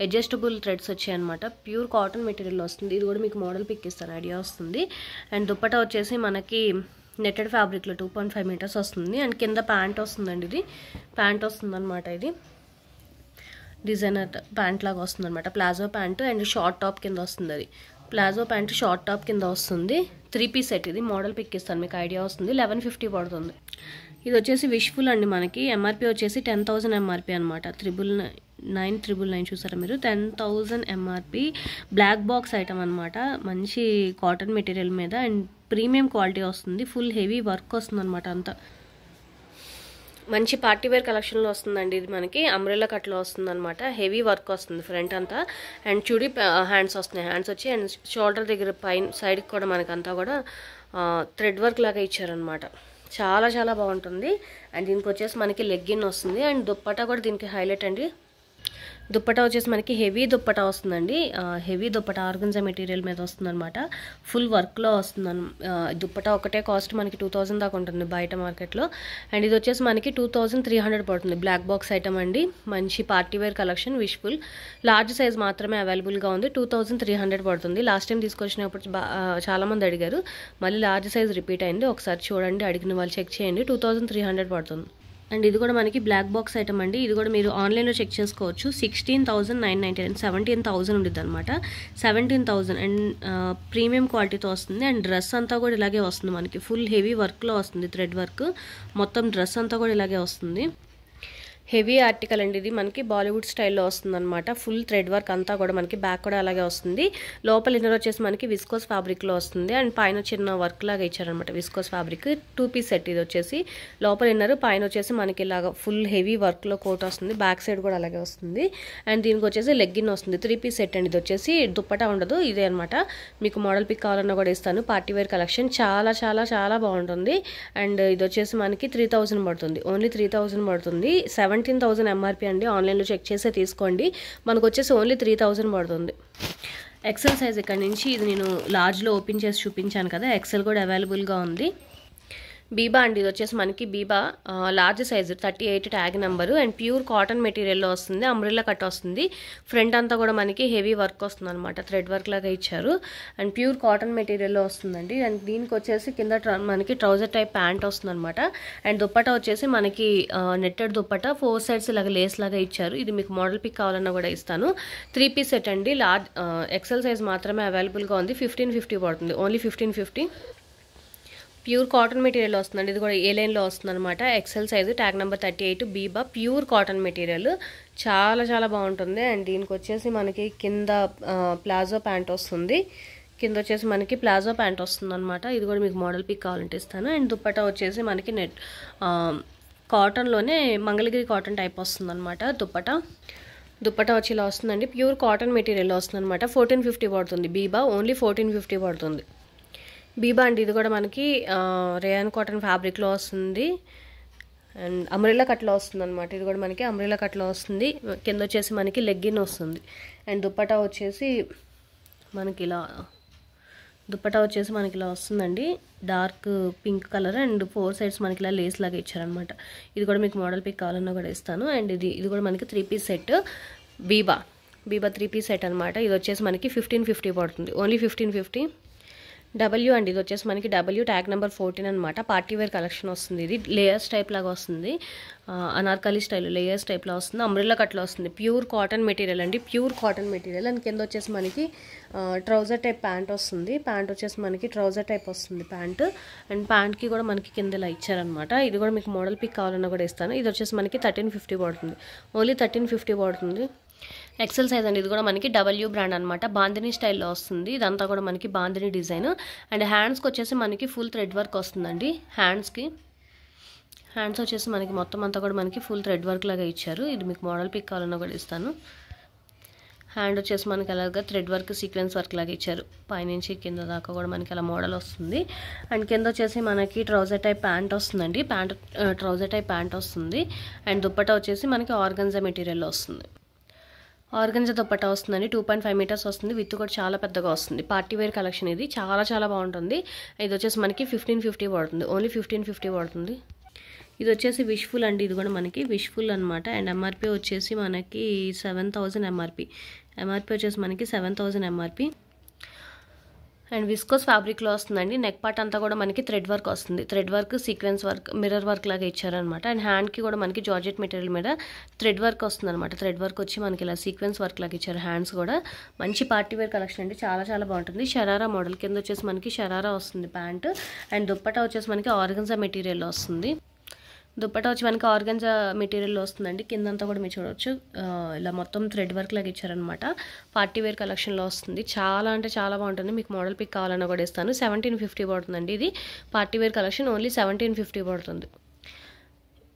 అడ్జస్టబుల్ థ్రెడ్స్ వచ్చాయి అనమాట. ప్యూర్ కాటన్ మెటీరియల్ వస్తుంది. ఇది కూడా మీకు మోడల్ పిక్ ఇస్తాను, ఐడియా వస్తుంది. అండ్ దుప్పటా వచ్చేసి మనకి నెట్టెడ్ ఫ్యాబ్రిక్లో 2.5 మీటర్స్ వస్తుంది. అండ్ కింద ప్యాంట్ వస్తుందండి. ఇది ప్యాంట్ వస్తుంది అనమాట. ఇది డిజైనర్ ప్యాంట్ లాగా వస్తుంది అనమాట. Palazzo pant and short top కింద వస్తుంది. అది ప్లాజో ప్యాంట్ షార్ట్ టాప్ కింద వస్తుంది. 3 పీస్ సెట్. ఇది మోడల్ పిక్ ఇస్తాను, మీకు ఐడియా వస్తుంది. 1150 పడుతుంది. ఇది వచ్చేసి విష్ఫుల్ అండి. మనకి ఎంఆర్పి వచ్చేసి 10,000 ఎంఆర్పి అనమాట. 999 చూసారా మీరు, 10,000 ఎంఆర్పి. బ్లాక్ బాక్స్ ఐటమ్ అనమాట. మంచి కాటన్ మెటీరియల్ మీద అండ్ ప్రీమియం క్వాలిటీ వస్తుంది. ఫుల్ హెవీ వర్క్ వస్తుంది అనమాట. అంతా మంచి పార్టీ వేర్ కలెక్షన్లో వస్తుందండి. ఇది మనకి అంబ్రెల్లా కట్లో వస్తుంది అనమాట. హెవీ వర్క్ వస్తుంది ఫ్రంట్ అంతా. అండ్ చూడి హ్యాండ్స్ వస్తున్నాయి. హ్యాండ్స్ వచ్చి అండ్ షోల్డర్ దగ్గర పైన సైడ్కి కూడా మనకంతా కూడా థ్రెడ్ వర్క్ లాగా ఇచ్చారనమాట. చాలా చాలా బాగుంటుంది. అండ్ దీనికి వచ్చేసి మనకి లెగ్గిన్ వస్తుంది. అండ్ దుప్పటా కూడా దీనికి హైలైట్ అండి. దుప్పటా వచ్చేసి మనకి హెవీ దుప్పటా వస్తుందండి. హెవీ దుప్పటా ఆర్గన్జా మెటీరియల్ మీద వస్తుందన్నమాట. ఫుల్ వర్క్లో వస్తుంది. దుప్పటా ఒకటే కాస్ట్ మనకి 2000 దాకా ఉంటుంది బయట మార్కెట్లో. అండ్ ఇది వచ్చేసి మనకి 2300 పడుతుంది. బ్లాక్ బాక్స్ ఐటమ్ అండి. మంచి పార్టీ వేర్ కలెక్షన్. విష్ఫుల్ లార్జ్ సైజ్ మాత్రమే అవైలబుల్గా ఉంది. 2300 పడుతుంది. లాస్ట్ టైం తీసుకొచ్చినప్పుడు చాలామంది అడిగారు, మళ్ళీ లార్జ్ సైజ్ రిపీట్ అయింది. ఒకసారి చూడండి, అడిగిన వాళ్ళు చెక్ చేయండి. 2300 పడుతుంది. అండ్ ఇది కూడా మనకి బ్లాక్ బాక్స్ ఐటమ్ అండి. ఇది కూడా మీరు ఆన్లైన్లో చెక్ చేసుకోవచ్చు. 16,999 17,000 ఉంటుంది అనమాట. 17,000 అండ్ ప్రీమియం క్వాలిటీతో వస్తుంది. అండ్ డ్రెస్ అంతా కూడా ఇలాగే వస్తుంది మనకి. ఫుల్ హెవీ వర్క్లో వస్తుంది. థ్రెడ్ వర్క్ మొత్తం డ్రెస్ అంతా కూడా ఇలాగే వస్తుంది. హెవీ ఆర్టికల్ అండి. ఇది మనకి బాలీవుడ్ స్టైల్లో వస్తుంది అనమాట. ఫుల్ థ్రెడ్ వర్క్ అంతా కూడా మనకి బ్యాక్ కూడా అలాగే వస్తుంది. లోపల ఇన్నర్ వచ్చేసి మనకి విస్కోస్ ఫ్యాబ్రిక్లో వస్తుంది. అండ్ పైన చిన్న వర్క్ లాగా ఇచ్చారనమాట. Viscose fabric 2 piece set. ఇది వచ్చేసి లోపల ఇన్నర్, పైన వచ్చేసి మనకి ఇలాగా ఫుల్ హెవీ వర్క్లో కోట్ వస్తుంది. బ్యాక్ సైడ్ కూడా అలాగే వస్తుంది. అండ్ దీనికి వచ్చేసి లెగ్గిన్ వస్తుంది. 3 పీస్ సెట్ అండి. ఇది వచ్చేసి దుప్పటా ఉండదు. ఇదే అనమాట. మీకు మోడల్ పిక్ కావాలన్నా కూడా ఇస్తాను. పార్టీ వేర్ కలెక్షన్ చాలా చాలా చాలా బాగుంటుంది. అండ్ ఇది వచ్చేసి మనకి 3000 పడుతుంది. ఓన్లీ 3000 పడుతుంది. 17,000 ఎంఆర్పీ అండి. ఆన్లైన్లో చెక్ చేసే తీసుకోండి. మనకు వచ్చేసి ఓన్లీ 3000 పడుతుంది. ఎక్సెల్ సైజ్ ఇక్కడ నుంచి ఇది నేను లార్జ్లో ఓపెన్ చేసి చూపించాను కదా, ఎక్సెల్ కూడా అవైలబుల్గా ఉంది. బీబా అండి. ఇది వచ్చేసి మనకి Biba large size 38 tag number. And pure cotton మెటీరియల్లో వస్తుంది. అంబ్రెల్లా కట్ వస్తుంది. ఫ్రంట్ అంతా కూడా మనకి హెవీ వర్క్ వస్తుంది అనమాట. థ్రెడ్ వర్క్ లాగా ఇచ్చారు. అండ్ ప్యూర్ కాటన్ మెటీరియల్లో వస్తుందండి. అండ్ దీనికి వచ్చేసి కింద మనకి ట్రౌజర్ టైప్ ప్యాంట్ వస్తుంది అనమాట. అండ్ దుప్పటా వచ్చేసి మనకి నెట్టెడ్ దుప్పటా 4 సైడ్స్ ఇలాగా లేస్ లాగా ఇచ్చారు. ఇది మీకు మోడల్ పిక్ కావాలన్నా కూడా ఇస్తాను. 3 పీస్ సెట్ అండి. లార్జ్ ఎక్సెల్ సైజ్ మాత్రమే అవైలబుల్గా ఉంది. 1550 పడుతుంది. ఓన్లీ 1550. ప్యూర్ కాటన్ మెటీరియల్ వస్తుందండి. ఇది కూడా ఏ లైన్లో వస్తుంది అనమాట. XL size tag number 38 Biba pure cotton material చాలా చాలా బాగుంటుంది. అండ్ దీనికి వచ్చేసి మనకి కింద ప్లాజో ప్యాంట్ వస్తుంది. కింద వచ్చేసి మనకి ప్లాజో ప్యాంట్ వస్తుంది అనమాట. ఇది కూడా మీకు మోడల్ పిక్ కావాలంటే ఇస్తాను. అండ్ దుప్పటా వచ్చేసి మనకి కాటన్లోనే మంగళగిరి కాటన్ టైప్ వస్తుంది అనమాట. దుప్పటా వచ్చి ఇలా వస్తుందండి. ప్యూర్ కాటన్ మెటీరియల్ వస్తుంది అనమాట. 1450 పడుతుంది. బీబా ఓన్లీ 1450 పడుతుంది. బీబా అండి. ఇది కూడా మనకి రేయాన్ కాటన్ ఫ్యాబ్రిక్లో వస్తుంది. అండ్ అంబ్రెల్లా కట్లో వస్తుంది అనమాట. ఇది కూడా మనకి అంబ్రెల్లా కట్లో వస్తుంది. కింద వచ్చేసి మనకి లెగ్గిన్ వస్తుంది. అండ్ దుప్పటా వచ్చేసి మనకి ఇలా వస్తుందండి. Dark pink colour and 4 sides మనకి ఇలా లేస్ లాగా ఇచ్చారనమాట. ఇది కూడా మీకు మోడల్ పిక్ కావాలన్నా కూడా ఇస్తాను. అండ్ ఇది కూడా మనకి 3 piece set. Biba 3 piece set అనమాట. ఇది వచ్చేసి మనకి 1550 పడుతుంది. ఓన్లీ 1550. డబ్ల్యూ అండి. ఇది వచ్చేసి మనకి డబ్ల్యూ ట్యాగ్ నెంబర్ 14 అనమాట. పార్టీ వేర్ కలెక్షన్ వస్తుంది. ఇది లేయర్స్ టైప్ లాగా వస్తుంది. అనార్కలి స్టైల్ లేయర్స్ టైప్లో వస్తుంది. అంబ్రెల్లా కట్లో వస్తుంది. ప్యూర్ కాటన్ మెటీరియల్ అండి. Pure cotton material. అండ్ కింద వచ్చేసి మనకి ట్రౌజర్ టైప్ ప్యాంట్ వస్తుంది. ప్యాంట్ వచ్చేసి మనకి ట్రౌజర్ టైప్ వస్తుంది ప్యాంట్. అండ్ ప్యాంట్కి కూడా మనకి కింద ఇలా ఇచ్చారనమాట. ఇది కూడా మీకు మోడల్ పిక్ కావాలన్నా కూడా ఇస్తాను. ఇది వచ్చేసి మనకి 1350 పడుతుంది. ఓన్లీ 1350 పడుతుంది. ఎక్సెల్ సైజ్ అండి. ఇది కూడా మనకి డబ్ల్యూ బ్రాండ్ అనమాట. బాందిని స్టైల్లో వస్తుంది. ఇదంతా కూడా మనకి బాందిని డిజైన్. అండ్ హ్యాండ్స్కి వచ్చేసి మనకి ఫుల్ థ్రెడ్ వర్క్ వస్తుందండి. హ్యాండ్స్ వచ్చేసి మనకి మొత్తం అంతా కూడా మనకి ఫుల్ థ్రెడ్ వర్క్ లాగా ఇచ్చారు. ఇది మీకు మోడల్ పిక్ కావాలన్నా కూడా ఇస్తాను. హ్యాండ్ వచ్చేసి మనకి అలాగా థ్రెడ్ వర్క్ సీక్వెన్స్ వర్క్ లాగా ఇచ్చారు. పైనుంచి కింద దాకా కూడా మనకి అలా మోడల్ వస్తుంది. అండ్ కింద వచ్చేసి మనకి ట్రౌజర్ టైప్ ప్యాంట్ వస్తుందండి. ట్రౌజర్ టైప్ ప్యాంట్ వస్తుంది. అండ్ దుప్పటా వచ్చేసి మనకి ఆర్గన్జా మెటీరియల్లో వస్తుంది. ఆర్గన్జా దుప్పటా వస్తుందండి. 2.5 మీటర్స్ వస్తుంది. విత్ కూడా చాలా పెద్దగా వస్తుంది. పార్టీ వేర్ కలెక్షన్ ఇది చాలా చాలా బాగుంటుంది. ఇది వచ్చేసి మనకి 1550 పడుతుంది. ఓన్లీ 1550 పడుతుంది. ఇది వచ్చేసి విష్ఫుల్ అండి. ఇది కూడా మనకి విష్ఫుల్ అనమాట. అండ్ ఎంఆర్పీ వచ్చేసి మనకి 7000 ఎంఆర్పీ వచ్చేసి మనకి 7000 ఎంఆర్పీ. అండ్ విస్కోస్ ఫ్యాబ్రిక్లో వస్తుందండి. నెక్ పార్ట్ అంతా కూడా మనకి థ్రెడ్ వర్క్ వస్తుంది. Thread work sequence work mirror work లాగా ఇచ్చారనమాట. అండ్ హ్యాండ్కి కూడా మనకి జార్జెట్ మెటీరియల్ మీద థ్రెడ్ వర్క్ వస్తుంది అనమాట. థ్రెడ్ వర్క్ వచ్చి మనకి ఇలా సీక్వెన్స్ వర్క్ లాగా ఇచ్చారు. హ్యాండ్స్ కూడా మంచి పార్టీ వేర్ కలెక్షన్ అండి. చాలా చాలా బాగుంటుంది. షరారా మోడల్ కింద వచ్చేసి మనకి షరారా వస్తుంది ప్యాంట్. అండ్ దుప్పటా వచ్చేసి మనకి ఆర్గన్జా మెటీరియల్లో వస్తుంది. దుప్పటా వచ్చి మనకి ఆర్గన్జా మెటీరియల్లో వస్తుందండి. కిందంతా కూడా మీరు చూడవచ్చు ఇలా మొత్తం థ్రెడ్ వర్క్ లాగా ఇచ్చారనమాట. పార్టీ వేర్ కలెక్షన్లో వస్తుంది. చాలా అంటే చాలా బాగుంటుంది. మీకు మోడల్ పిక్ కావాలన్నా కూడా ఇస్తాను. 1750 పడుతుందండి. ఇది పార్టీ వేర్ కలెక్షన్ ఓన్లీ 1750 పడుతుంది.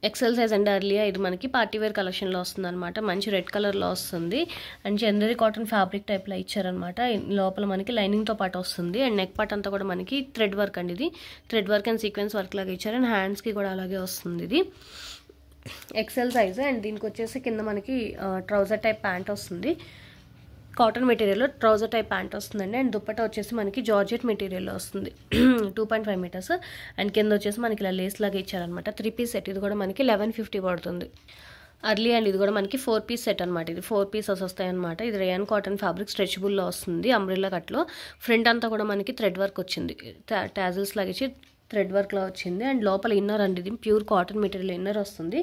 XL size and Aurelia. ఇది మనకి పార్టీ వేర్ కలెక్షన్లో వస్తుంది అనమాట. మంచి రెడ్ కలర్లో వస్తుంది. అండ్ చందరి కాటన్ ఫ్యాబ్రిక్ టైప్లో ఇచ్చారనమాట. లోపల మనకి లైనింగ్తో పాటు వస్తుంది. అండ్ నెక్ పార్ట్ అంతా కూడా మనకి థ్రెడ్ వర్క్ అండి. ఇది thread work and sequence work లాగా ఇచ్చారు. అండ్ హ్యాండ్స్కి కూడా అలాగే వస్తుంది. ఇది ఎక్సెల్ సైజు. అండ్ దీనికి వచ్చేసి కింద మనకి ట్రౌజర్ టైప్ ప్యాంట్ వస్తుంది, కాటన్ మెటీరియల్లో ట్రౌజర్ టైప్ ప్యాంట్ వస్తుందండి. అండ్ దుప్పట్టా వచ్చేసి మనకి జార్జెట్ మెటీరియల్లో వస్తుంది 2.5 మీటర్స్. అండ్ కింద వచ్చేసి మనకి ఇలా లేస్ లాగా ఇచ్చారనమాట. 3 పీస్ సెట్. ఇది కూడా మనకి 1150 పడుతుంది అర్లీ. అండ్ ఇది కూడా మనకి 4 పీస్ సెట్ అనమాట. ఇది 4 పీసెస్ వస్తాయి అనమాట. ఇది రేయాన్ కాటన్ ఫ్యాబ్రిక్ స్ట్రెచబుల్లో వస్తుంది, అంబ్రెల్లా కట్లో. ఫ్రంట్ అంతా కూడా మనకి థ్రెడ్ వర్క్ వచ్చింది, టాజిల్స్ లాగా ఇచ్చి థ్రెడ్ వర్క్లో వచ్చింది. అండ్ లోపల ఇన్నర్ అండి, ఇది ప్యూర్ కాటన్ మెటీరియల్ ఇన్నర్ వస్తుంది.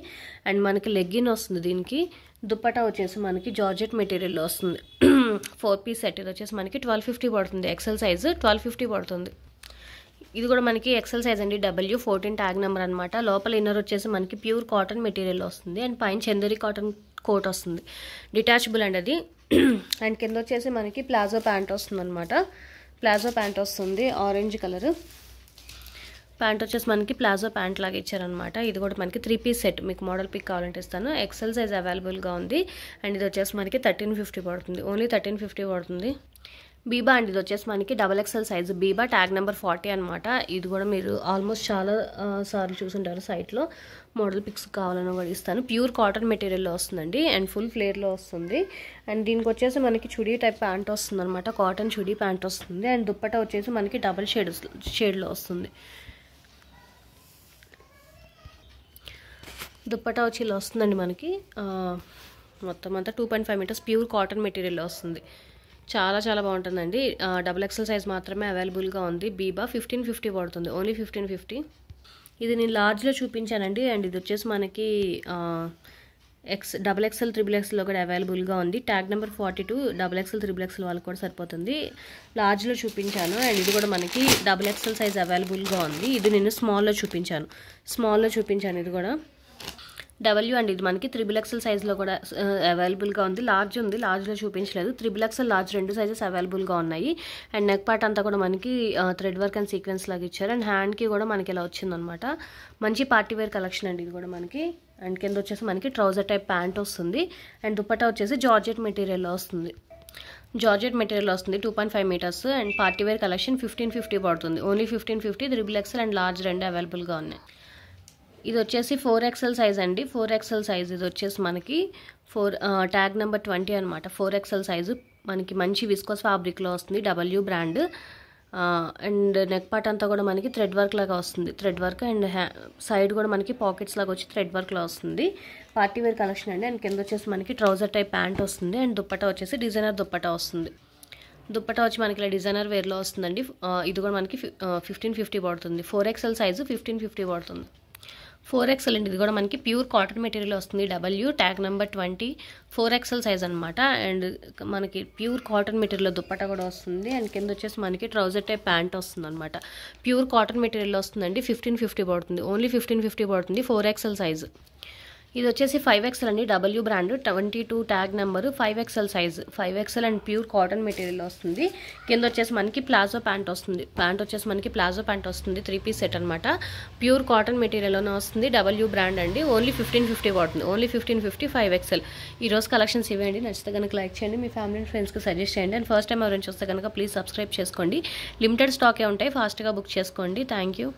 అండ్ మనకి లెగ్గిన్ వస్తుంది దీనికి. దుప్పటా వచ్చేసి మనకి జార్జెట్ మెటీరియల్లో వస్తుంది 4 పీస్ సెట్. ఇది వచ్చేసి మనకి 1250 పడుతుంది, ఎక్సెల్ సైజు 1250 పడుతుంది. ఇది కూడా మనకి ఎక్సెల్ సైజ్ అండి, W14 ట్యాగ్ నెంబర్ అనమాట. లోపల ఇన్నర్ వచ్చేసి మనకి ప్యూర్ కాటన్ మెటీరియల్ వస్తుంది. అండ్ పైన చందేరి కాటన్ కోట్ వస్తుంది, డిటాచబుల్ అండి అది. అండ్ కింద వచ్చేసి మనకి ప్లాజో ప్యాంట్ వస్తుంది అనమాట. ప్లాజో ప్యాంట్ వస్తుంది ఆరెంజ్ కలర్. ప్యాంట్ వచ్చేసి మనకి ప్లాజో ప్యాంట్ లాగా ఇచ్చారనమాట. ఇది కూడా మనకి 3 పీస్ సెట్. మీకు మోడల్ పిక్ కావాలంటే ఇస్తాను. ఎక్సెల్ సైజ్ అవైలబుల్గా ఉంది. అండ్ ఇది వచ్చేసి మనకి 1350 పడుతుంది, ఓన్లీ 1350 పడుతుంది. బీబా అండి, ఇది వచ్చేసి మనకి XXL size Biba, tag number 40 అనమాట. ఇది కూడా మీరు ఆల్మోస్ట్ చాలా సార్లు చూసుంటారు సైట్లో. మోడల్ పిక్స్ కావాలని కూడా ఇస్తాను. ప్యూర్ కాటన్ మెటీరియల్లో వస్తుందండి. అండ్ ఫుల్ ఫ్లేర్లో వస్తుంది. అండ్ దీనికి వచ్చేసి మనకి చుడీ టైప్ ప్యాంట్ వస్తుంది అనమాట, కాటన్ చుడీ ప్యాంట్ వస్తుంది. అండ్ దుప్పట్టా వచ్చేసి మనకి డబల్ షేడ్లో వస్తుంది. దుప్పట్టా వచ్చి ఇలా వస్తుందండి మనకి. మొత్తం అంతా 2.5 మీటర్స్ ప్యూర్ కాటన్ మెటీరియల్లో వస్తుంది. చాలా చాలా బాగుంటుందండి. XXL సైజ్ మాత్రమే అవైలబుల్గా ఉంది. బీబా 1550 పడుతుంది, ఓన్లీ 1550. ఇది నేను లార్జ్లో చూపించానండి. అండ్ ఇది వచ్చేసి మనకి XXL, XXXలో కూడా అవైలబుల్గా ఉంది. ట్యాగ్ నెంబర్ 42, XXL, XXL వాళ్ళకి కూడా సరిపోతుంది. లార్జ్లో చూపించాను. అండ్ ఇది కూడా మనకి XXL సైజ్ అవైలబుల్గా ఉంది. ఇది నేను స్మాల్లో చూపించాను, ఇది కూడా W. అండ్ ఇది మనకి XXL సైజ్లో కూడా అవైలబుల్గా ఉంది. లార్జ్ ఉంది, లార్జ్లో చూపించలేదు. XXL, లార్జ్ 2 సైజెస్ అవైలబుల్గా ఉన్నాయి. అండ్ నెక్ పార్ట్ అంతా కూడా మనకి థ్రెడ్ వర్క్ అండ్ సీక్వెన్స్ లాగా ఇచ్చారు. అండ్ హ్యాండ్కి కూడా మనకి ఇలా వచ్చిందనమాట. మంచి పార్టీ వేర్ కలెక్షన్ అండి ఇది కూడా మనకి. అండ్ కింద వచ్చేసి మనకి ట్రౌజర్ టైప్ ప్యాంట్ వస్తుంది. అండ్ దుప్పట్టా వచ్చేసి జార్జెట్ మెటీరియల్లో వస్తుంది, 2.5 metres. And party wear collection 1550 పడుతుంది, ఓన్లీ 1550. XXL అండ్ లార్జ్ 2 అవైలబుల్గా ఉన్నాయి. ఇది వచ్చేసి 4XL సైజ్ అండి, 4XL సైజ్. ఇది వచ్చేసి మనకి ట్యాగ్ నెంబర్ 20 అనమాట. 4XL సైజు మనకి మంచి విస్కోస్ ఫ్యాబ్రిక్లో వస్తుంది, W brand. And neck part అంతా కూడా మనకి థ్రెడ్ వర్క్ లాగా వస్తుంది, థ్రెడ్ వర్క్. అండ్ సైడ్ కూడా మనకి పాకెట్స్ లాగా వచ్చి థ్రెడ్ వర్క్లో వస్తుంది. పార్టీ వేర్ కలెక్షన్ అండి. అండ్ కింద వచ్చేసి మనకి ట్రౌజర్ టైప్ ప్యాంట్ వస్తుంది. అండ్ దుప్పట్టా వచ్చేసి డిజైనర్ దుప్పట్టా వస్తుంది. దుప్పట్టా వచ్చి మనకి ఇలా డిజైనర్ వేర్లో వస్తుందండి. ఇది కూడా మనకి 1550 పడుతుంది. 4XL సైజు 1550 పడుతుంది. 4XL అండి. ఇది కూడా మనకి ప్యూర్ కాటన్ మెటీరియల్ వస్తుంది, W tag number 20, 4XL size అనమాట. అండ్ మనకి ప్యూర్ కాటన్ మెటీరియల్ దుప్పట్టా కూడా వస్తుంది. అండ్ కింద వచ్చేసి మనకి ట్రౌజర్ టైప్ ప్యాంట్ వస్తుంది అనమాట. ప్యూర్ కాటన్ మెటీరియల్ వస్తుందండి, 1550 పడుతుంది, ఓన్లీ 1550 పడుతుంది. 4XL size. ఇది వచ్చేసి 5XL అండి, W brand, 22 tag number, 5XL size. 5XL and pure cotton material వస్తుంది. కింద వచ్చేసి మనకి ప్లాజో ప్యాంట్ వస్తుంది. ప్యాంట్ వచ్చేసి మనకి ప్లాజో ప్యాంట్ వస్తుంది, 3 పీస్ సెట్ అనమాట. ప్యూర్ కాటన్ మెటీరియల్లోనే వస్తుంది, W బ్రాండ్ అండి. ఓన్లీ 1550 పడుతుంది, ఓన్లీ 1550. 5XL. ఈరోజు కలెక్షన్స్ ఇవ్వండి. నచ్చితే కనుక లైక్ చేయండి, మీ ఫ్యామిలీ అండ్ ఫ్రెండ్స్కి సజెస్ట్ చేయండి. అండ్ ఫస్ట్ టైం ఎవరైనా చూస్తే కనుక ప్లీజ్ సబ్స్క్రైబ్ చేసుకోండి. లిమిటెడ్ స్టాకే ఉంటాయి, ఫాస్ట్గా బుక్ చేసుకోండి. Thank you.